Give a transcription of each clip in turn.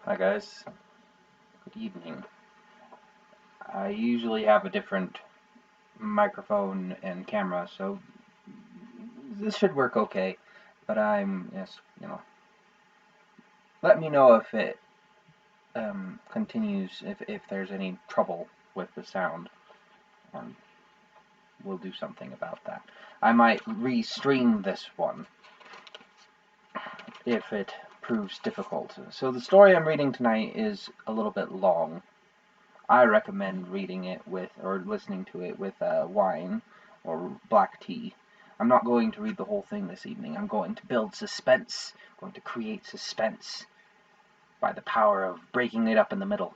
Hi guys, good evening. I usually have a different microphone and camera, so this should work okay. But let me know if it continues, if there's any trouble with the sound, and we'll do something about that. I might restream this one if it proves difficult. So the story I'm reading tonight is a little bit long. I recommend reading it with, or listening to it with wine or black tea. I'm not going to read the whole thing this evening. I'm going to build suspense. I'm going to create suspense by the power of breaking it up in the middle.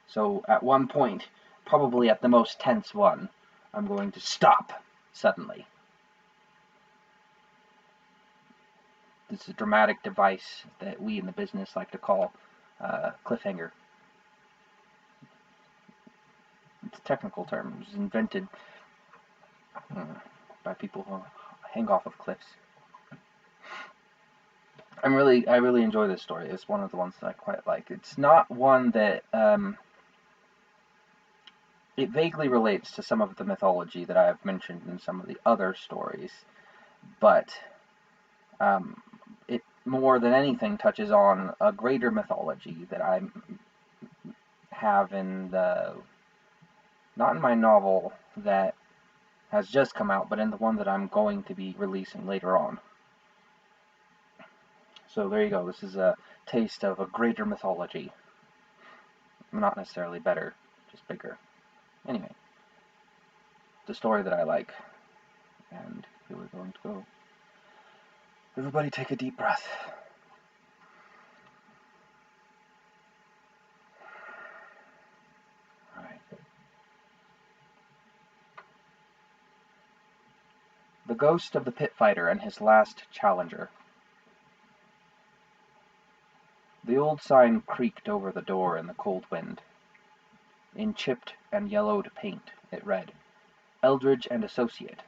So at one point, probably at the most tense one, I'm going to stop suddenly. This is a dramatic device that we in the business like to call cliffhanger. It's a technical term. It was invented by people who hang off of cliffs. I really enjoy this story. It's one of the ones that I quite like. It's not one that it vaguely relates to some of the mythology that I've mentioned in some of the other stories, but it more than anything touches on a greater mythology that I have in not in my novel that has just come out, but in the one that I'm going to be releasing later on. So there you go. This is a taste of a greater mythology. Not necessarily better, just bigger. Anyway, the story that I like, and here we're going to go. Everybody take a deep breath. Alright. The Ghost of the Pit Fighter and His Last Challenger. The old sign creaked over the door in the cold wind. In chipped and yellowed paint it read, Eldridge and Associate.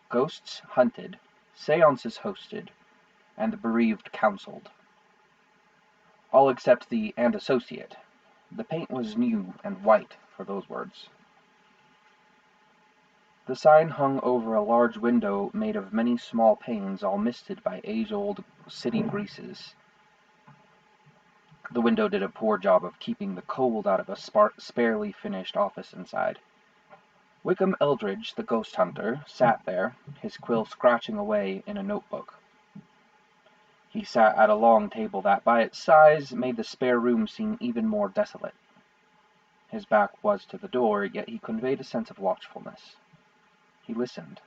Ghosts hunted, seances hosted, and the bereaved counseled. All except the and associate. The paint was new and white for those words. The sign hung over a large window made of many small panes all misted by age-old city greases. The window did a poor job of keeping the cold out of a sparely finished office inside. Wickham Eldridge, the ghost hunter, sat there, his quill scratching away in a notebook. He sat at a long table that, by its size, made the spare room seem even more desolate. His back was to the door, yet he conveyed a sense of watchfulness. He listened.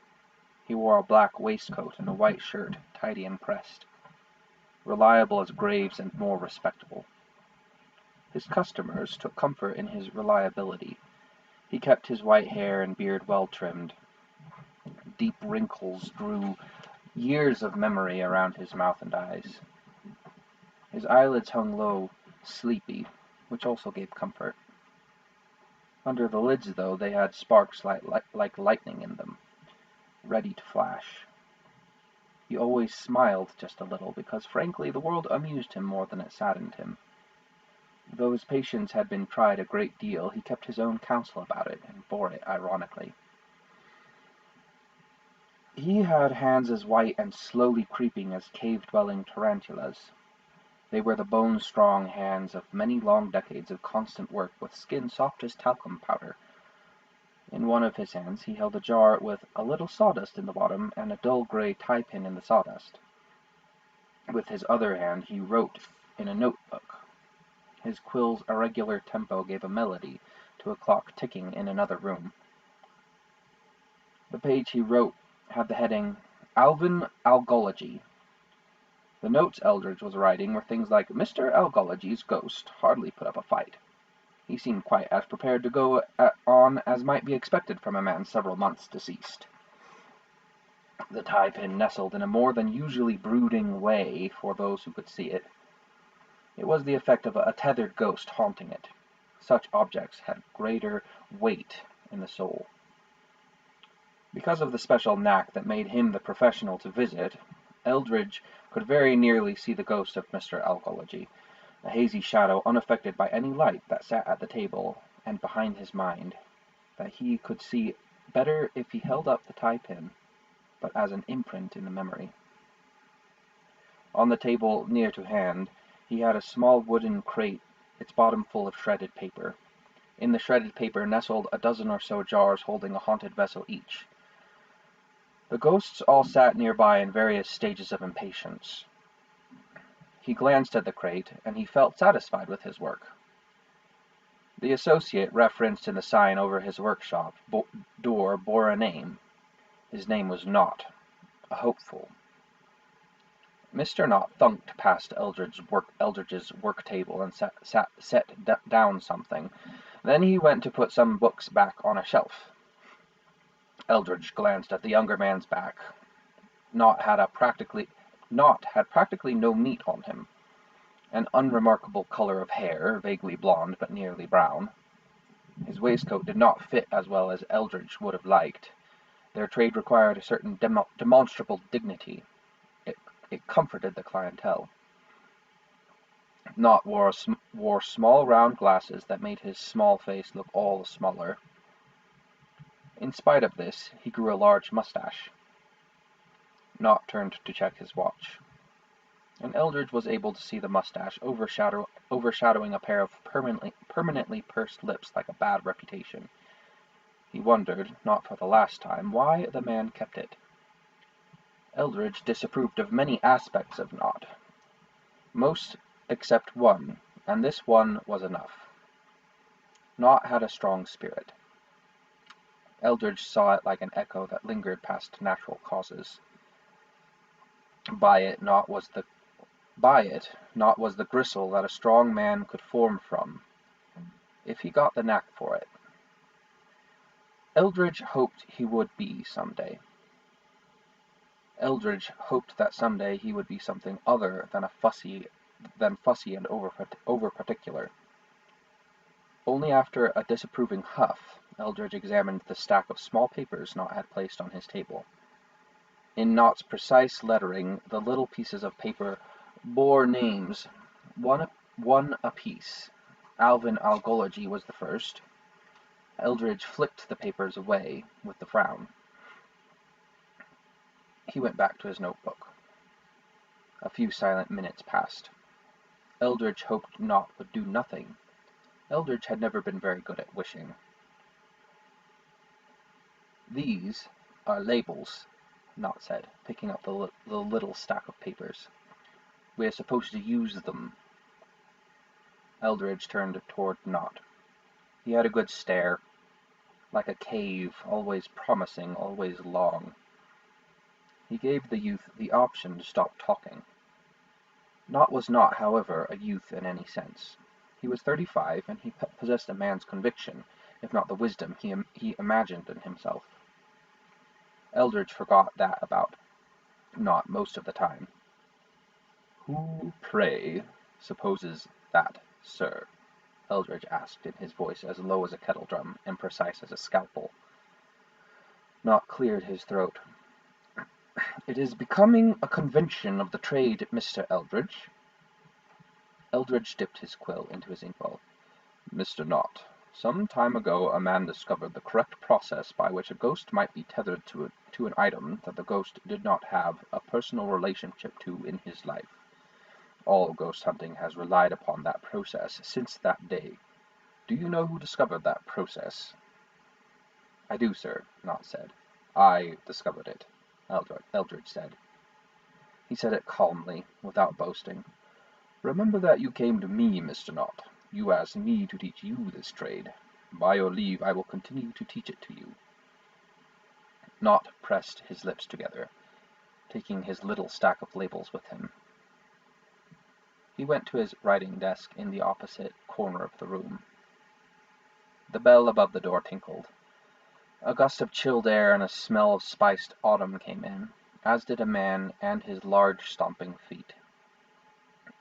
He wore a black waistcoat and a white shirt, tidy and pressed. Reliable as graves and more respectable. His customers took comfort in his reliability. He kept his white hair and beard well trimmed. Deep wrinkles drew years of memory around his mouth and eyes. His eyelids hung low, sleepy, which also gave comfort. Under the lids, though, they had sparks like lightning in them, ready to flash. He always smiled just a little, because frankly the world amused him more than it saddened him. Though his patience had been tried a great deal, he kept his own counsel about it, and bore it ironically. He had hands as white and slowly creeping as cave-dwelling tarantulas. They were the bone-strong hands of many long decades of constant work with skin soft as talcum powder. In one of his hands he held a jar with a little sawdust in the bottom and a dull gray tie-pin in the sawdust. With his other hand he wrote in a notebook. His quill's irregular tempo gave a melody to a clock ticking in another room. The page he wrote had the heading, Alvin Algology. The notes Eldridge was writing were things like, Mr. Algology's ghost hardly put up a fight. He seemed quite as prepared to go on as might be expected from a man several months deceased. The tie-pin nestled in a more than usually brooding way for those who could see it. It was the effect of a tethered ghost haunting it. Such objects had greater weight in the soul. Because of the special knack that made him the professional to visit, Eldridge could very nearly see the ghost of Mr. Algology, a hazy shadow unaffected by any light that sat at the table and behind his mind, that he could see better if he held up the tie-pin, but as an imprint in the memory. On the table near to hand, he had a small wooden crate, its bottom full of shredded paper. In the shredded paper nestled a dozen or so jars holding a haunted vessel each. The ghosts all sat nearby in various stages of impatience. He glanced at the crate, and he felt satisfied with his work. The associate referenced in the sign over his workshop door bore a name. His name was Knott, a hopeful. Mr. Knott thunked past Eldridge's work table and set down something. Then he went to put some books back on a shelf. Eldridge glanced at the younger man's back. Knott had practically no meat on him. An unremarkable color of hair, vaguely blonde but nearly brown. His waistcoat did not fit as well as Eldridge would have liked. Their trade required a certain demonstrable dignity. It comforted the clientele. Knott wore small round glasses that made his small face look all the smaller. In spite of this, he grew a large mustache. Knott turned to check his watch, and Eldridge was able to see the mustache overshadowing a pair of permanently pursed lips like a bad reputation. He wondered, not for the last time, why the man kept it. Eldridge disapproved of many aspects of Knott, most except one, and this one was enough. Knott had a strong spirit. Eldridge saw it like an echo that lingered past natural causes. By it, Knott was the gristle that a strong man could form from, if he got the knack for it. Eldridge hoped he would be someday. Eldridge hoped that someday he would be something other than fussy and over-particular. Only after a disapproving huff, Eldridge examined the stack of small papers Knott had placed on his table. In Knott's precise lettering, the little pieces of paper bore names, one apiece. Alvin Algology was the first. Eldridge flicked the papers away with a frown. He went back to his notebook. A few silent minutes passed. Eldridge hoped Knott would do nothing. Eldridge had never been very good at wishing. "These are labels," Knott said, picking up the little stack of papers. "We are supposed to use them." Eldridge turned toward Knott. He had a good stare, like a cave, always promising, always long. He gave the youth the option to stop talking. Knott was not, however, a youth in any sense. He was 35, and he possessed a man's conviction, if not the wisdom he imagined in himself. Eldridge forgot that about Knott most of the time. "Who, pray, supposes that, sir?" Eldridge asked in his voice as low as a kettle drum and precise as a scalpel. Knott cleared his throat. "It is becoming a convention of the trade, Mr. Eldridge." Eldridge dipped his quill into his inkwell. "Mr. Knott, some time ago a man discovered the correct process by which a ghost might be tethered to an item that the ghost did not have a personal relationship to in his life. All ghost hunting has relied upon that process since that day. Do you know who discovered that process?" "I do, sir," Knott said. "I discovered it," Eldridge said. He said it calmly, without boasting. "Remember that you came to me, Mr. Knott. You asked me to teach you this trade. By your leave, I will continue to teach it to you." Knott pressed his lips together, taking his little stack of labels with him. He went to his writing desk in the opposite corner of the room. The bell above the door tinkled. A gust of chilled air and a smell of spiced autumn came in, as did a man and his large stomping feet.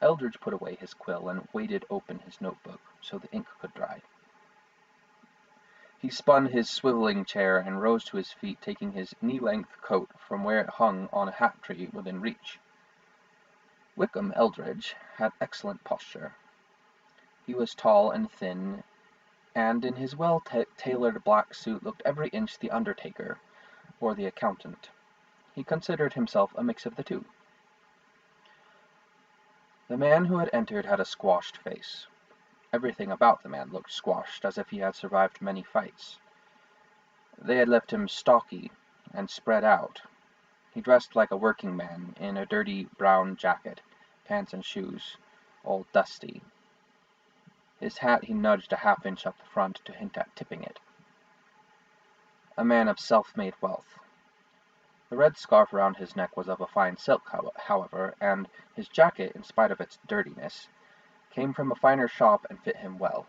Eldridge put away his quill and weighted open his notebook so the ink could dry. He spun his swiveling chair and rose to his feet, taking his knee-length coat from where it hung on a hat tree within reach. Wickham Eldridge had excellent posture, He was tall and thin, and in his well-tailored black suit looked every inch the undertaker, or the accountant. He considered himself a mix of the two. The man who had entered had a squashed face. Everything about the man looked squashed, as if he had survived many fights. They had left him stocky and spread out. He dressed like a working man in a dirty brown jacket, pants and shoes, all dusty. His hat he nudged a half-inch up the front to hint at tipping it. A man of self-made wealth. The red scarf around his neck was of a fine silk, however, and his jacket, in spite of its dirtiness, came from a finer shop and fit him well.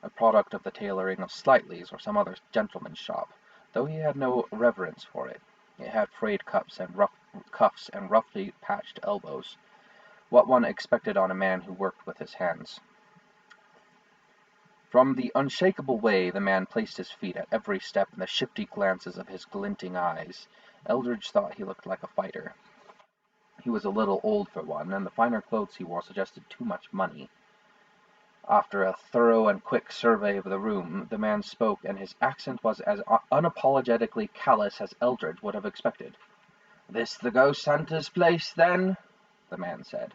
A product of the tailoring of Slightly's or some other gentleman's shop, though he had no reverence for it. It had frayed cuffs and roughly patched elbows, what one expected on a man who worked with his hands. From the unshakable way the man placed his feet at every step and the shifty glances of his glinting eyes, Eldridge thought he looked like a fighter. He was a little old for one, and the finer clothes he wore suggested too much money. After a thorough and quick survey of the room, the man spoke, and his accent was as unapologetically callous as Eldridge would have expected. "This the ghost hunter's place, then?" the man said.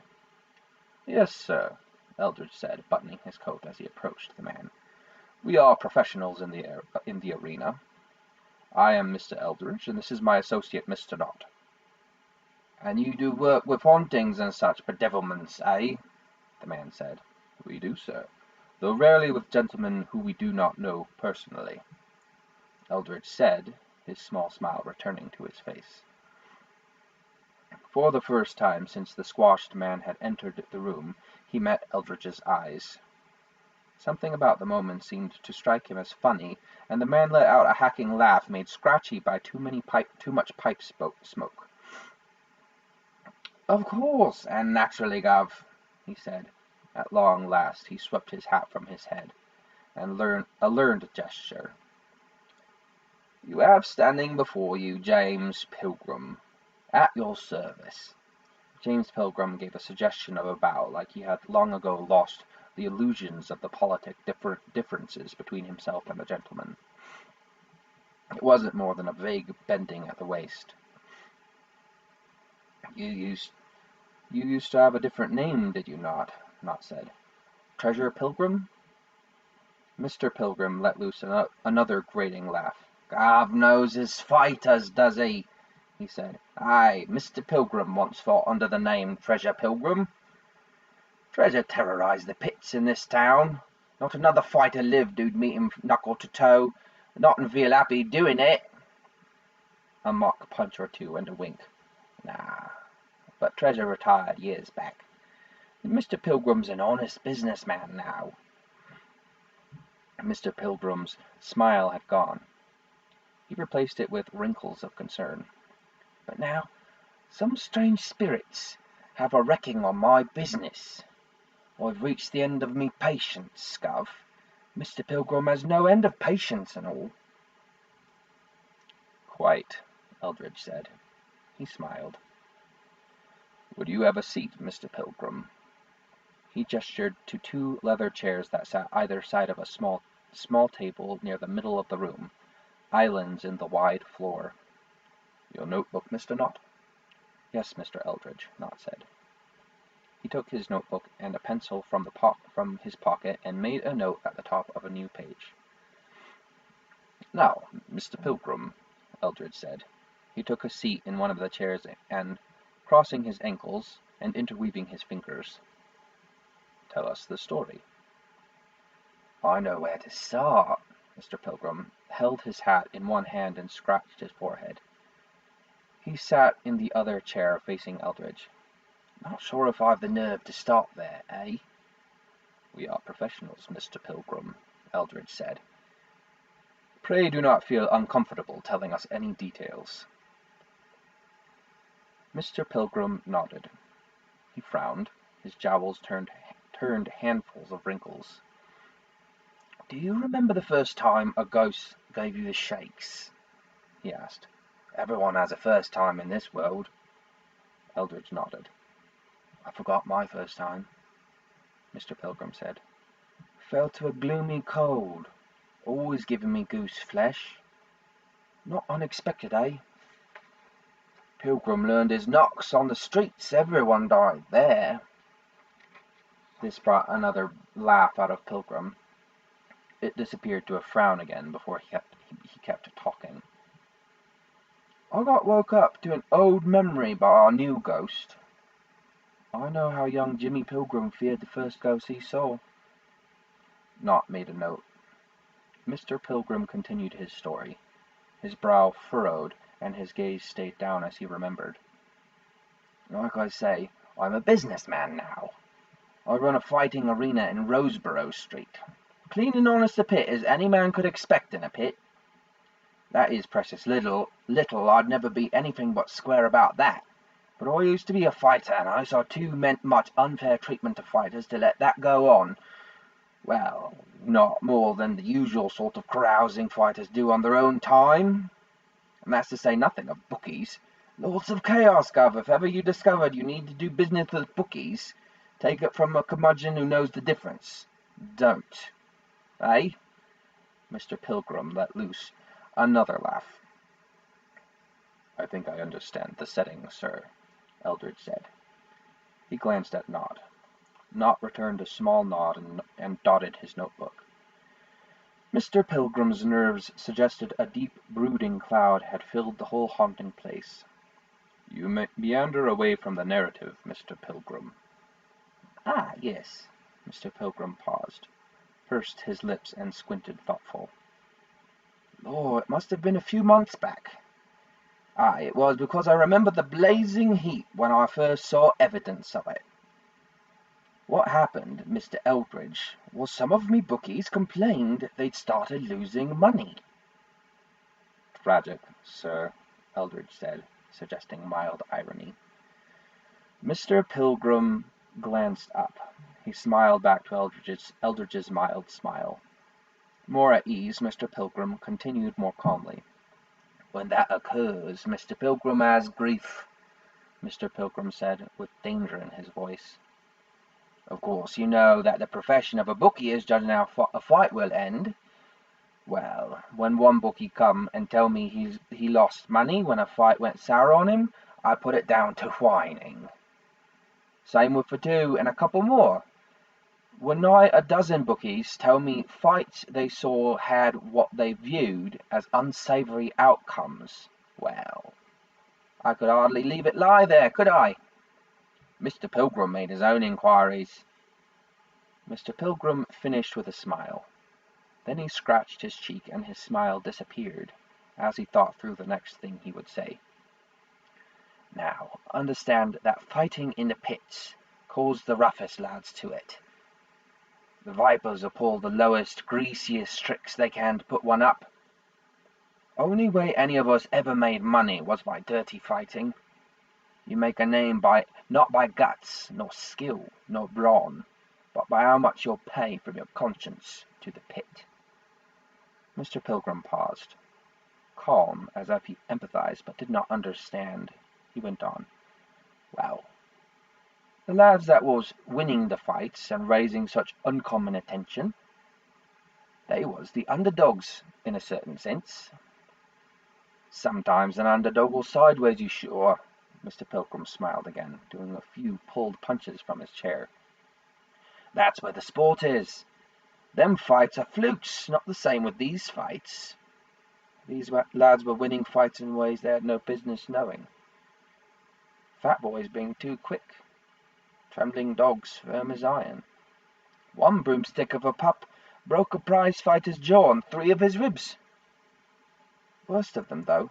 "Yes, sir," Eldridge said, buttoning his coat as he approached the man. "We are professionals in the arena. I am Mr. Eldridge, and this is my associate, Mr. Knott." "And you do work with hauntings and such bedevilments, eh?" the man said. "We do, sir, though rarely with gentlemen who we do not know personally," Eldridge said, his small smile returning to his face. For the first time since the squashed man had entered the room, he met Eldridge's eyes. Something about the moment seemed to strike him as funny, and the man let out a hacking laugh made scratchy by too much pipe smoke. "Of course, and naturally, Gov," he said. At long last he swept his hat from his head, and a learned gesture. "You have standing before you James Pilgrim, at your service." James Pilgrim gave a suggestion of a bow, like he had long ago lost the illusions of the politic differences between himself and the gentleman. It wasn't more than a vague bending at the waist. You used to have a different name, did you not?" Knott said. "Treasure Pilgrim?" Mr. Pilgrim let loose another grating laugh. "Gov knows his fighters, does he?" he said. "Aye, Mr. Pilgrim once fought under the name Treasure Pilgrim. Treasure terrorized the pits in this town. Not another fighter lived who'd meet him knuckle to toe, not and feel happy doing it." A mock punch or two and a wink. "Nah, but Treasure retired years back. Mr. Pilgrim's an honest businessman now." Mr. Pilgrim's smile had gone. He replaced it with wrinkles of concern. "But now, some strange spirits have a wrecking on my business. I've reached the end of me patience, Gov. Mr. Pilgrim has no end of patience and all." "Quite," Eldridge said. He smiled. "Would you have a seat, Mr. Pilgrim?" He gestured to two leather chairs that sat either side of a small table near the middle of the room, islands in the wide floor. "Your notebook, Mr. Knott?" "Yes, Mr. Eldridge," Knott said. He took his notebook and a pencil from his pocket and made a note at the top of a new page. "Now, Mr. Pilgrim," Eldridge said. He took a seat in one of the chairs and, crossing his ankles and interweaving his fingers, "Tell us the story." "I know where to start." Mr. Pilgrim held his hat in one hand and scratched his forehead. He sat in the other chair facing Eldridge. "Not sure if I've the nerve to start there, eh?" "We are professionals, Mr. Pilgrim," Eldridge said. "Pray do not feel uncomfortable telling us any details." Mr. Pilgrim nodded. He frowned. His jowls turned handfuls of wrinkles. "Do you remember the first time a ghost gave you the shakes?" he asked. "Everyone has a first time in this world." Eldridge nodded. "I forgot my first time." Mr. Pilgrim said. Fell to a gloomy cold. Always giving me goose flesh. Not unexpected, eh? Pilgrim learned his knocks on the streets. Everyone died there. This brought another laugh out of Pilgrim. It disappeared to a frown again before he kept talking. I got woke up to an old memory by our new ghost. I know how young Jimmy Pilgrim feared the first ghost he saw. Knott made a note. Mr. Pilgrim continued his story. His brow furrowed, and his gaze stayed down as he remembered. Like I say, I'm a businessman now. I run a fighting arena in Roseboro Street. Clean and honest a pit as any man could expect in a pit. That is precious little. I'd never be anything but square about that. But I used to be a fighter, and I saw too much unfair treatment to fighters to let that go on. Well, not more than the usual sort of carousing fighters do on their own time. And that's to say nothing of bookies. Lords of Chaos, Gov, if ever you discovered you need to do business with bookies, take it from a curmudgeon who knows the difference. Don't. Eh? Mr. Pilgrim let loose another laugh. I think I understand the setting, sir, Eldridge said. He glanced at Knott. Knott returned a small nod and dotted his notebook. Mr. Pilgrim's nerves suggested a deep, brooding cloud had filled the whole haunting place. You may meander away from the narrative, Mr. Pilgrim. Ah, yes. Mr. Pilgrim paused, pursed his lips, and squinted thoughtful. Lord, it must have been a few months back. Aye, it was because I remember the blazing heat when I first saw evidence of it. What happened, Mr. Eldridge, was some of me bookies complained they'd started losing money. Tragic, sir, Eldridge said, suggesting mild irony. Mr. Pilgrim glanced up. He smiled back to Eldridge's mild smile. More at ease, Mr. Pilgrim continued more calmly. When that occurs, Mr. Pilgrim has grief, Mr. Pilgrim said, with danger in his voice. Of course, you know that the profession of a bookie is judging how a fight will end. Well, when one bookie come and tell me he lost money when a fight went sour on him, I put it down to whining. Same with Fatu and a couple more. When nigh a dozen bookies tell me fights they saw had what they viewed as unsavory outcomes, well, I could hardly leave it lie there, could I? Mr. Pilgrim made his own inquiries. Mr. Pilgrim finished with a smile. Then he scratched his cheek and his smile disappeared, as he thought through the next thing he would say. Now, understand that fighting in the pits calls the roughest lads to it. The vipers will pull the lowest, greasiest tricks they can to put one up. Only way any of us ever made money was by dirty fighting. You make a name not by guts, nor skill, nor brawn, but by how much you'll pay from your conscience to the pit. Mr. Pilgrim paused. Calm, as if he empathized but did not understand, he went on. Well, the lads that was winning the fights and raising such uncommon attention, they was the underdogs, in a certain sense. Sometimes an underdog will sideways you sure. Mr. Pilgrim smiled again, doing a few pulled punches from his chair. That's where the sport is. Them fights are flukes, not the same with these fights. These lads were winning fights in ways they had no business knowing. Fat boys being too quick. Trembling dogs firm as iron. One broomstick of a pup broke a prize fighter's jaw and 3 of his ribs. Worst of them, though,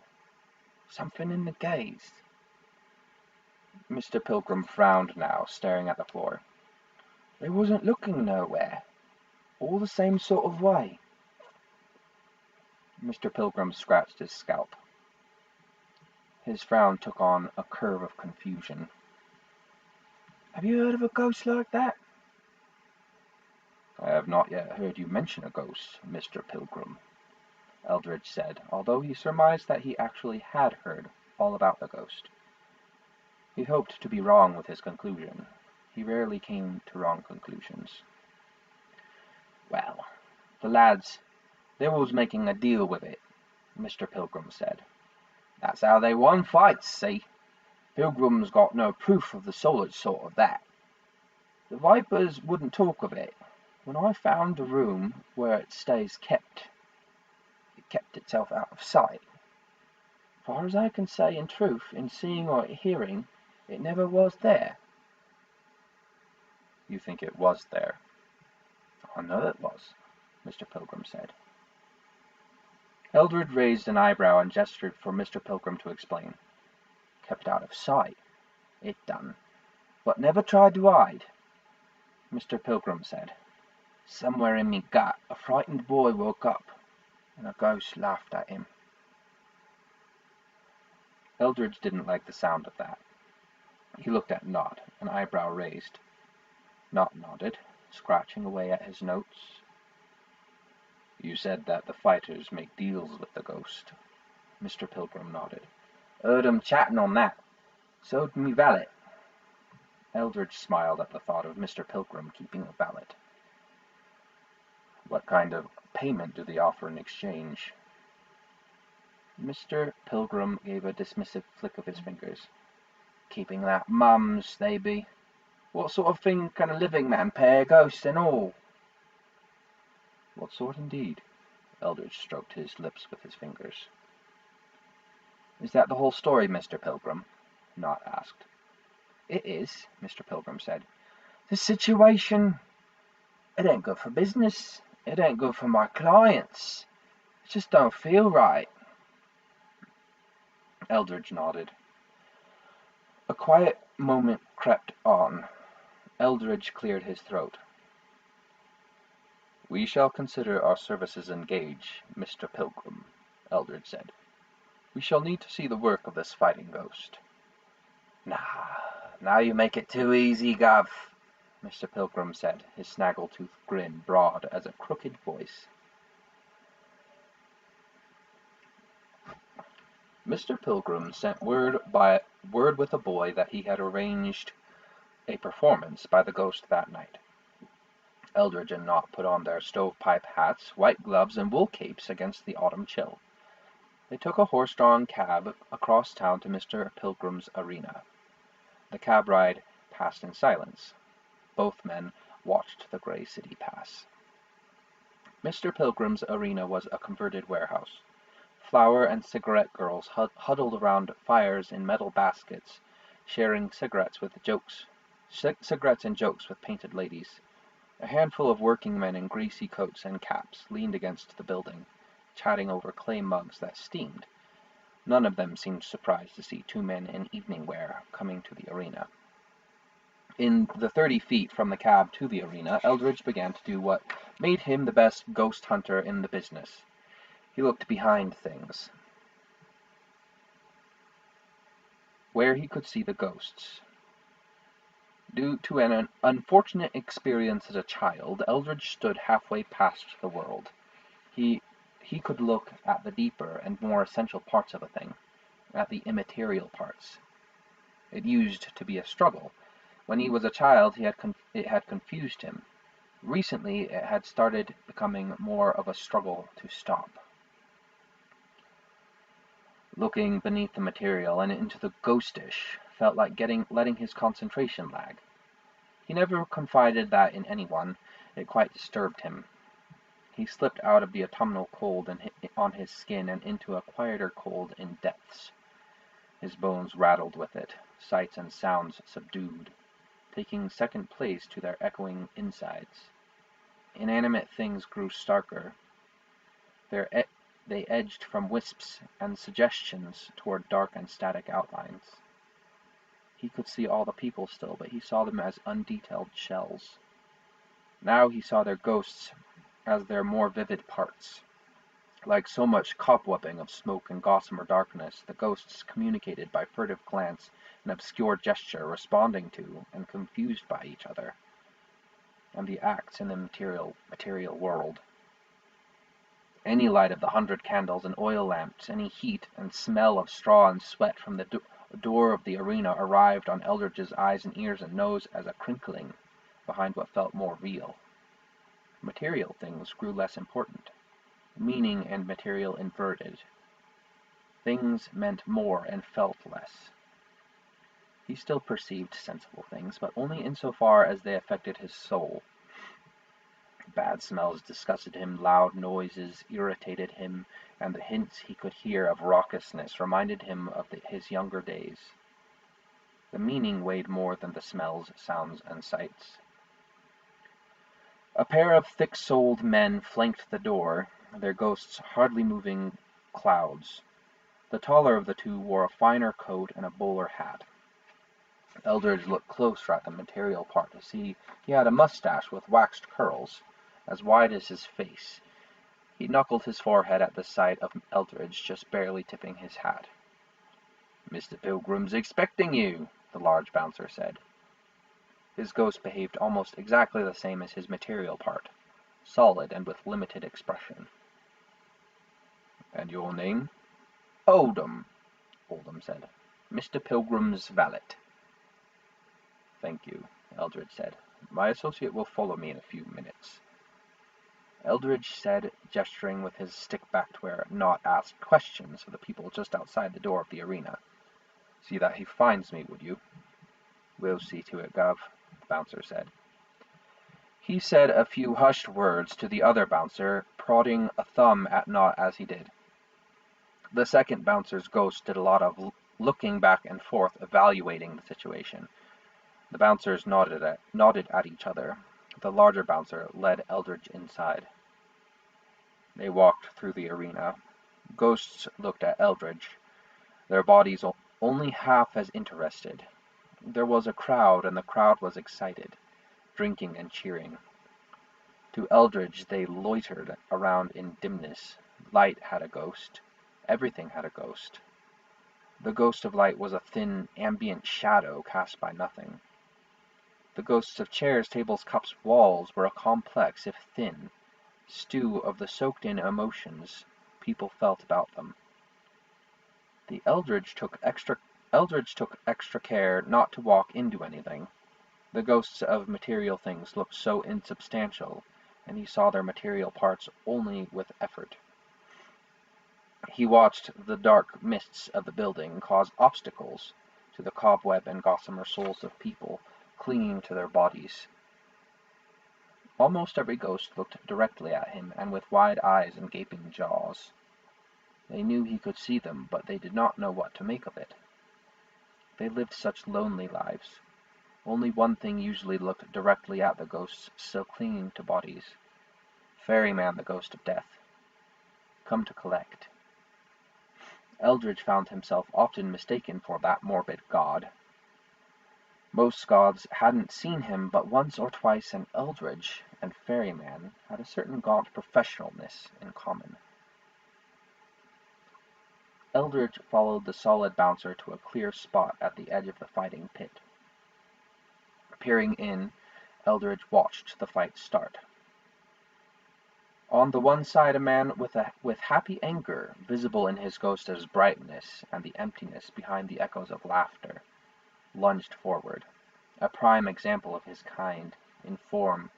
something in the gaze. Mr. Pilgrim frowned now, staring at the floor. They wasn't looking nowhere. All the same sort of way. Mr. Pilgrim scratched his scalp. His frown took on a curve of confusion. Have you heard of a ghost like that? I have not yet heard you mention a ghost, Mr. Pilgrim, Eldridge said, although he surmised that he actually had heard all about the ghost. He hoped to be wrong with his conclusion. he rarely came to wrong conclusions. "Well, the lads, they was making a deal with it," Mr. Pilgrim said. "That's how they won fights, see? Pilgrim's got no proof of the solid sort of that. The vipers wouldn't talk of it. When I found the room where it stays kept, it kept itself out of sight. Far as I can say in truth, in seeing or hearing, it never was there." "You think it was there?" "I know it was," Mr. Pilgrim said. Eldred raised an eyebrow and gestured for Mr. Pilgrim to explain. "Kept out of sight, it done, but never tried to hide," Mr. Pilgrim said. "Somewhere in me gut a frightened boy woke up, and a ghost laughed at him." Eldridge didn't like the sound of that. He looked at Nod, an eyebrow raised. Nod nodded, scratching away at his notes. "You said that the fighters make deals with the ghost." Mr. Pilgrim nodded. "Heard 'em chatting on that. So'd me valet." Eldridge smiled at the thought of Mr. Pilgrim keeping a valet. "What kind of payment do they offer in exchange?" Mr. Pilgrim gave a dismissive flick of his fingers. "Keeping that mums, they be. What sort of thing can a living man pay a ghost and all?" "What sort indeed?" Eldridge stroked his lips with his fingers. "Is that the whole story, Mr. Pilgrim?" Nod asked. "It is," Mr. Pilgrim said. "The situation, it ain't good for business. It ain't good for my clients. It just don't feel right." Eldridge nodded. A quiet moment crept on. Eldridge cleared his throat. "We shall consider our services engaged, Mr. Pilgrim," Eldridge said. "We shall need to see the work of this fighting ghost." Now you make it too easy, Gov," Mr. Pilgrim said, his snaggletooth grin broad as a crooked voice. Mr. Pilgrim sent word with a boy that he had arranged a performance by the ghost that night. Eldridge and Nott put on their stovepipe hats, white gloves, and wool capes against the autumn chill. They took a horse-drawn cab across town to Mr. Pilgrim's arena. The cab ride passed in silence. Both men watched the gray city pass. Mr. Pilgrim's arena was a converted warehouse. Flower and cigarette girls huddled around fires in metal baskets, sharing cigarettes and jokes with painted ladies. A handful of working men in greasy coats and caps leaned against the building, chatting over clay mugs that steamed. None of them seemed surprised to see two men in evening wear coming to the arena. In the 30 feet from the cab to the arena, Eldridge began to do what made him the best ghost hunter in the business. He looked behind things, where he could see the ghosts. Due to an unfortunate experience as a child, Eldridge stood halfway past the world. He could look at the deeper and more essential parts of a thing, at the immaterial parts. It used to be a struggle. When he was a child, it had confused him. Recently, it had started becoming more of a struggle to stop. Looking beneath the material and into the ghostish felt like letting his concentration lag. He never confided that in anyone. It quite disturbed him. He slipped out of the autumnal cold on his skin and into a quieter cold in depths. His bones rattled with it, sights and sounds subdued, taking second place to their echoing insides. Inanimate things grew starker. They edged from wisps and suggestions toward dark and static outlines. He could see all the people still, but he saw them as undetailed shells. Now he saw their ghosts as their more vivid parts. Like so much cobwebbing of smoke and gossamer darkness, the ghosts communicated by furtive glance and obscure gesture, responding to and confused by each other, and the acts in the material world. Any light of the 100 candles and oil lamps, any heat and smell of straw and sweat from the The door of the arena arrived on Eldridge's eyes and ears and nose as a crinkling behind what felt more real. Material things grew less important. Meaning and material inverted. Things meant more and felt less. He still perceived sensible things, but only insofar as they affected his soul. Bad smells disgusted him, loud noises irritated him, and the hints he could hear of raucousness reminded him of his younger days. The meaning weighed more than the smells, sounds, and sights. A pair of thick-soled men flanked the door, their ghosts hardly moving clouds. The taller of the two wore a finer coat and a bowler hat. Eldridge looked closer at the material part to see he had a mustache with waxed curls, as wide as his face. He knuckled his forehead at the sight of Eldridge, just barely tipping his hat. "Mr. Pilgrim's expecting you," the large bouncer said. His ghost behaved almost exactly the same as his material part, solid and with limited expression. "And your name?" "Oldham," Oldham said. "Mr. Pilgrim's valet." "Thank you," Eldridge said. "My associate will follow me in a few minutes." Eldridge said, gesturing with his stick back to where Not asked questions of the people just outside the door of the arena. "See that he finds me, would you?" "We'll see to it, Gov," the bouncer said. He said a few hushed words to the other bouncer, prodding a thumb at Not as he did. The second bouncer's ghost did a lot of looking back and forth, evaluating the situation. The bouncers nodded at each other. The larger bouncer led Eldridge inside. They walked through the arena. Ghosts looked at Eldridge, their bodies only half as interested. There was a crowd, and the crowd was excited, drinking and cheering. To Eldridge they loitered around in dimness. Light had a ghost. Everything had a ghost. The ghost of light was a thin, ambient shadow cast by nothing. The ghosts of chairs, tables, cups, walls were a complex, if thin, stew of the soaked-in emotions people felt about them. Eldridge took extra care not to walk into anything. The ghosts of material things looked so insubstantial, and he saw their material parts only with effort. He watched the dark mists of the building cause obstacles to the cobweb and gossamer souls of people clinging to their bodies. Almost every ghost looked directly at him, and with wide eyes and gaping jaws. They knew he could see them, but they did not know what to make of it. They lived such lonely lives. Only one thing usually looked directly at the ghosts still clinging to bodies. Ferryman, the ghost of death. Come to collect. Eldridge found himself often mistaken for that morbid god. Most gods hadn't seen him but once or twice, and Eldridge and Ferryman had a certain gaunt professionalness in common. Eldridge followed the solid bouncer to a clear spot at the edge of the fighting pit. Peering in, Eldridge watched the fight start. On the one side a man with happy anger visible in his ghost's brightness and the emptiness behind the echoes of laughter, lunged forward, a prime example of his kind, in form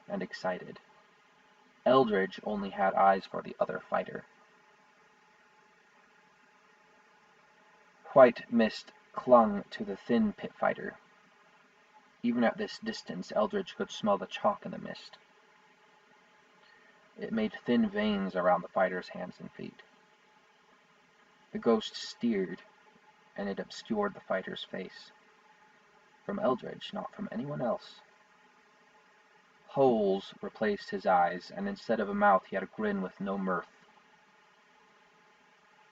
and excited. Eldridge only had eyes for the other fighter. White mist clung to the thin pit fighter. Even at this distance, Eldridge could smell the chalk in the mist. It made thin veins around the fighter's hands and feet. The ghost steered, and it obscured the fighter's face. From Eldridge, not from anyone else. Holes replaced his eyes, and instead of a mouth he had a grin with no mirth.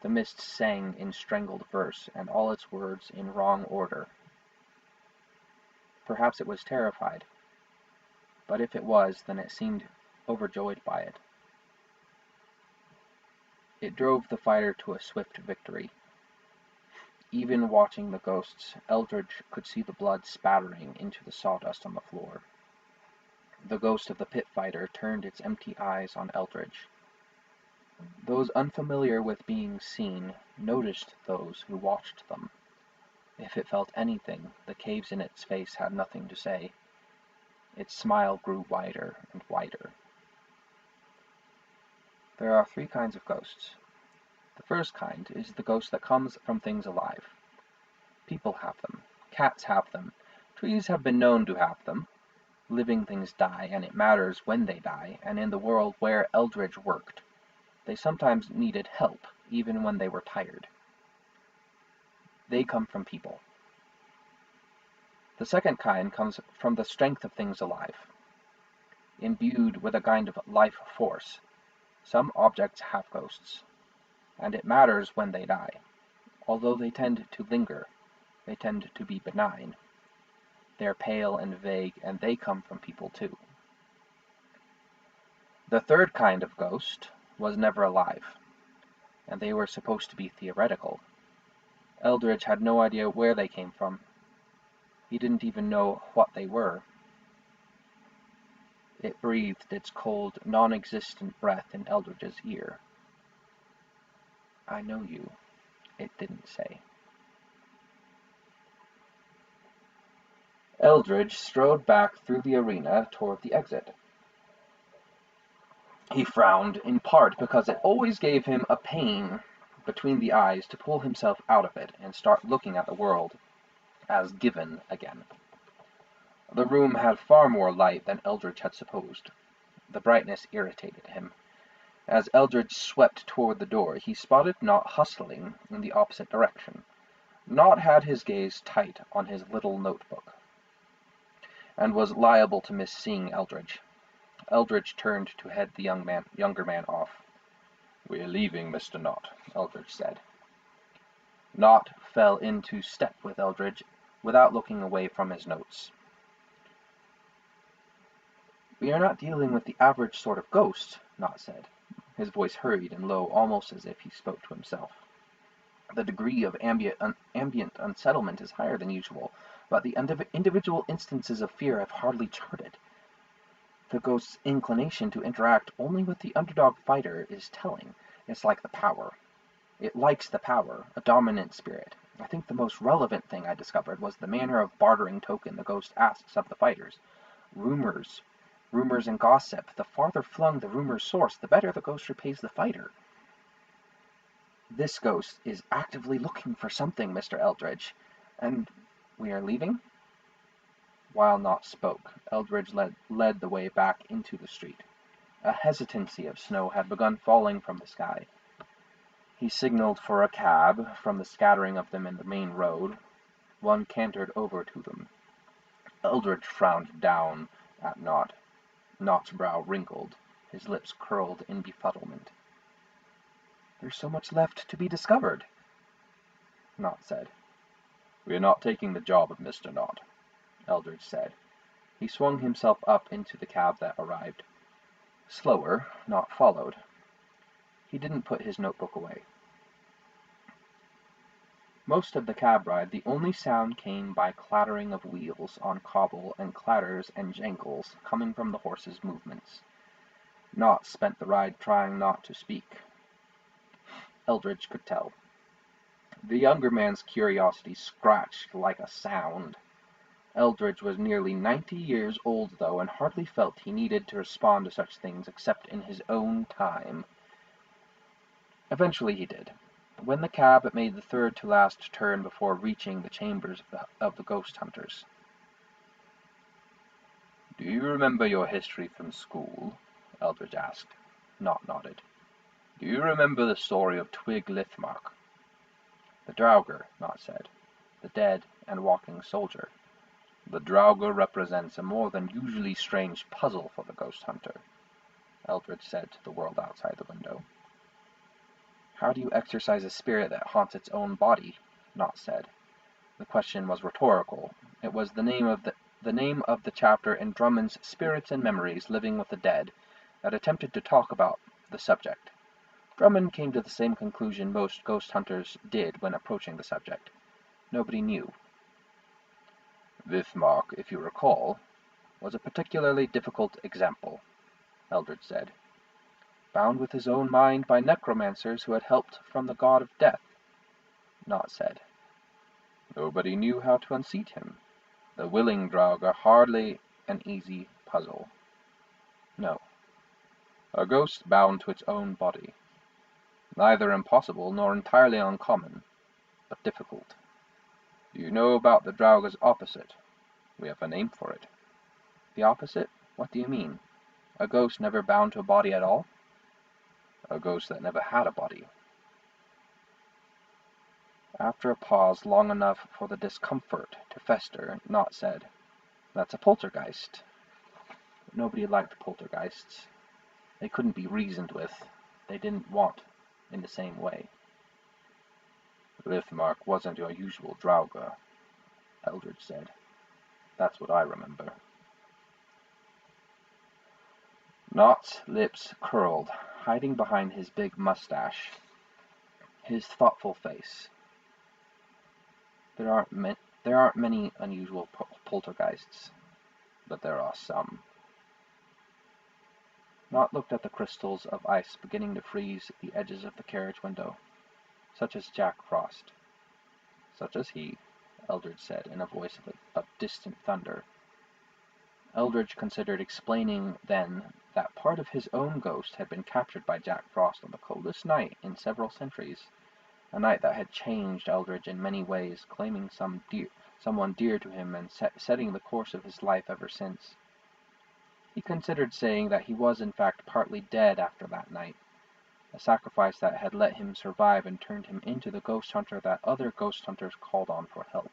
The mist sang in strangled verse, and all its words in wrong order. Perhaps it was terrified, but if it was, then it seemed overjoyed by it. It drove the fighter to a swift victory. Even watching the ghosts, Eldridge could see the blood spattering into the sawdust on the floor. The ghost of the pit fighter turned its empty eyes on Eldridge. Those unfamiliar with being seen noticed those who watched them. If it felt anything, the caves in its face had nothing to say. Its smile grew wider and wider. There are 3 kinds of ghosts. The first kind is the ghost that comes from things alive. People have them. Cats have them. Trees have been known to have them. Living things die, and it matters when they die, and in the world where Eldridge worked, they sometimes needed help, even when they were tired. They come from people. The second kind comes from the strength of things alive. Imbued with a kind of life force, some objects have ghosts, and it matters when they die. Although they tend to linger, they tend to be benign. They're pale and vague, and they come from people too. The third kind of ghost was never alive, and they were supposed to be theoretical. Eldridge had no idea where they came from. He didn't even know what they were. It breathed its cold, non-existent breath in Eldridge's ear. "I know you," it didn't say. Eldridge strode back through the arena toward the exit. He frowned, in part because it always gave him a pain between the eyes to pull himself out of it and start looking at the world as given again. The room had far more light than Eldridge had supposed. The brightness irritated him. As Eldridge swept toward the door, he spotted Nott hustling in the opposite direction. Nott had his gaze tight on his little notebook, and was liable to miss seeing Eldridge. Eldridge turned to head the younger man off. "We're leaving, Mr. Nott," Eldridge said. Nott fell into step with Eldridge without looking away from his notes. "We are not dealing with the average sort of ghost," Nott said. His voice hurried and low, almost as if he spoke to himself. "The degree of ambient unsettlement is higher than usual, but the individual instances of fear have hardly charted. The ghost's inclination to interact only with the underdog fighter is telling. It's like the power. It likes the power, a dominant spirit. I think the most relevant thing I discovered was the manner of bartering token the ghost asks of the fighters. Rumors and gossip. The farther flung the rumor's source, the better the ghost repays the fighter. This ghost is actively looking for something, Mr. Eldridge. And we are leaving?" While Nott spoke, Eldridge led the way back into the street. A hesitancy of snow had begun falling from the sky. He signaled for a cab from the scattering of them in the main road. One cantered over to them. Eldridge frowned down at Nott. Nott's brow wrinkled, his lips curled in befuddlement. "There's so much left to be discovered," Nott said. "We're not taking the job of Mr. Nott," Eldridge said. He swung himself up into the cab that arrived. Slower, Nott followed. He didn't put his notebook away. Most of the cab ride, the only sound came by clattering of wheels on cobble and clatters and jangles coming from the horses' movements. Nott spent the ride trying not to speak. Eldridge could tell. The younger man's curiosity scratched like a sound. Eldridge was nearly 90 years old, though, and hardly felt he needed to respond to such things except in his own time. Eventually he did. When the cab made the third-to-last turn before reaching the chambers of the ghost hunters. "Do you remember your history from school?" Eldridge asked. Nott nodded. "Do you remember the story of Twig Lithmark?" "The Draugr," Nott said. "The dead and walking soldier." "The Draugr represents a more than usually strange puzzle for the ghost hunter," Eldridge said to the world outside the window. "How do you exorcise a spirit that haunts its own body?" Nott said. The question was rhetorical. It was the name of the chapter in Drummond's Spirits and Memories Living with the Dead that attempted to talk about the subject. Drummond came to the same conclusion most ghost hunters did when approaching the subject. Nobody knew. "Lithmark, if you recall, was a particularly difficult example," Eldridge said. "Bound with his own mind by necromancers who had helped from the god of death," Nott said. Nobody knew how to unseat him. The willing Draug are hardly an easy puzzle. No. A ghost bound to its own body. Neither impossible nor entirely uncommon, but difficult. Do you know about the Draug's opposite? We have a name for it. The opposite? What do you mean? A ghost never bound to a body at all? A ghost that never had a body. After a pause long enough for the discomfort to fester, Knott said, That's a poltergeist. But nobody liked poltergeists. They couldn't be reasoned with. They didn't want in the same way. Lithmark wasn't your usual Drauga, Eldridge said. That's what I remember. Knott's lips curled, hiding behind his big mustache, his thoughtful face. There aren't many unusual poltergeists, but there are some. Knott looked at the crystals of ice beginning to freeze at the edges of the carriage window, such as Jack Frost. Such as he, Eldridge said in a voice of distant thunder. Eldridge considered explaining then that part of his own ghost had been captured by Jack Frost on the coldest night in several centuries, a night that had changed Eldridge in many ways, claiming someone dear to him and setting the course of his life ever since. He considered saying that he was in fact partly dead after that night, a sacrifice that had let him survive and turned him into the ghost hunter that other ghost hunters called on for help.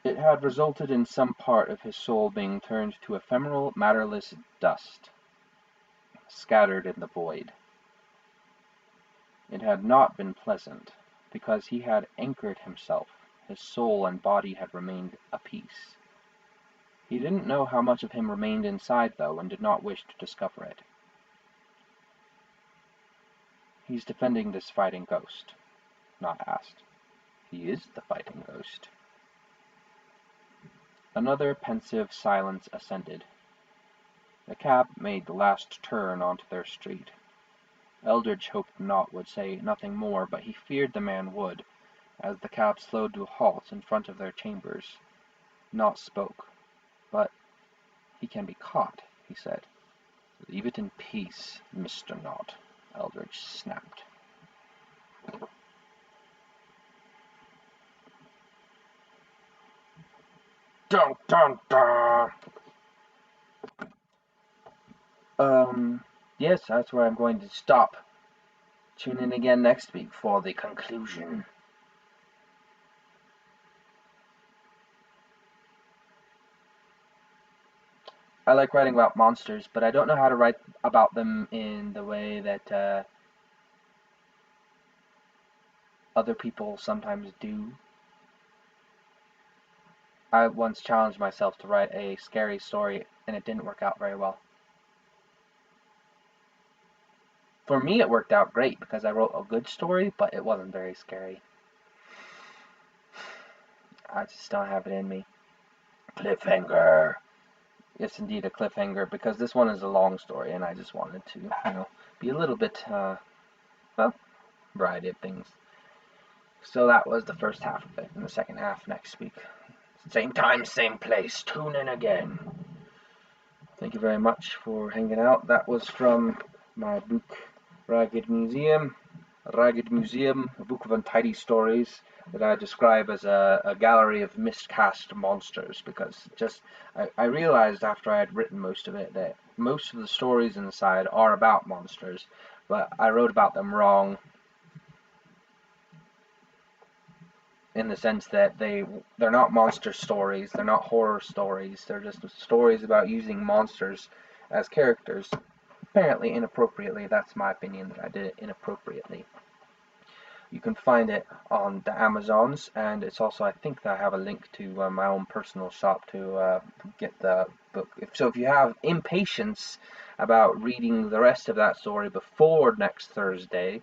It had resulted in some part of his soul being turned to ephemeral, matterless dust, scattered in the void. It had not been pleasant, because he had anchored himself. His soul and body had remained a piece. He didn't know how much of him remained inside, though, and did not wish to discover it. He's defending this fighting ghost, Knott asked. He is the fighting ghost. Another pensive silence ascended. The cab made the last turn onto their street. Eldridge hoped Knott would say nothing more, but he feared the man would, as the cab slowed to a halt in front of their chambers. Knott spoke. But he can be caught, he said. Leave it in peace, Mr. Knott, Eldridge snapped. Dun, dun, dun. Yes, that's where I'm going to stop. Tune in again next week for the conclusion. I like writing about monsters, but I don't know how to write about them in the way that other people sometimes do. I once challenged myself to write a scary story, and it didn't work out very well. For me, it worked out great because I wrote a good story, but it wasn't very scary. I just don't have it in me. Cliffhanger! Yes, indeed, a cliffhanger, because this one is a long story, and I just wanted to, be a little bit, variety of things. So that was the first half of it, and the second half next week. Same time, same place. Tune in again. Thank you very much for hanging out. That was from my book, Ragged Museum, a book of untidy stories that I describe as a gallery of miscast monsters, because I realized after I had written most of it that most of the stories inside are about monsters, but I wrote about them wrong, in the sense that they're not monster stories, they're not horror stories, they're just stories about using monsters as characters. Apparently inappropriately. That's my opinion, that I did it inappropriately. You can find it on the Amazons, and it's also, I think that I have a link to my own personal shop to get the book. So if you have impatience about reading the rest of that story before next Thursday,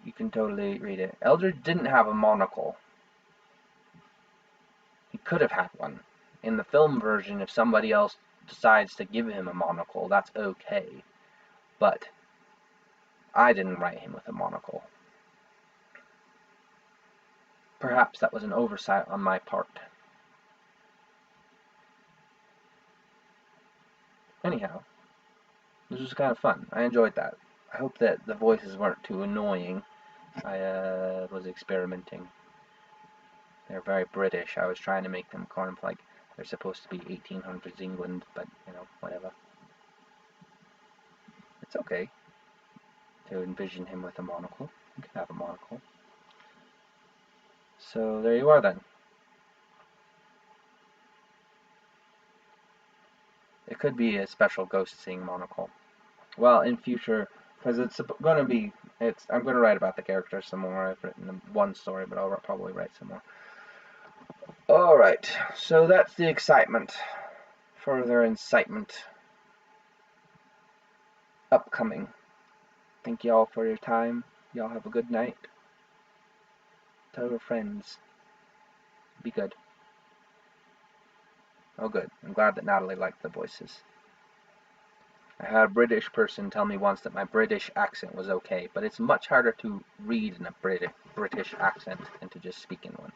You can totally read it. Eldridge didn't have a monocle. He could have had one. In the film version, if somebody else decides to give him a monocle, that's okay. But I didn't write him with a monocle. Perhaps that was an oversight on my part. Anyhow, this was kind of fun. I enjoyed that. I hope that the voices weren't too annoying. I was experimenting. They're very British. I was trying to make them kind of like they're supposed to be 1800s England, but, whatever. It's okay to envision him with a monocle. You can have a monocle. So there you are then. It could be a special ghost seeing monocle. Well, in future, because it's going to be, I'm going to write about the characters some more. I've written one story, but I'll probably write some more. Alright, so that's the excitement. Further incitement upcoming. Thank y'all for your time. Y'all have a good night. Tell your friends. Be good. Oh, good. I'm glad that Natalie liked the voices. I had a British person tell me once that my British accent was okay, but it's much harder to read in a British accent than to just speak in one.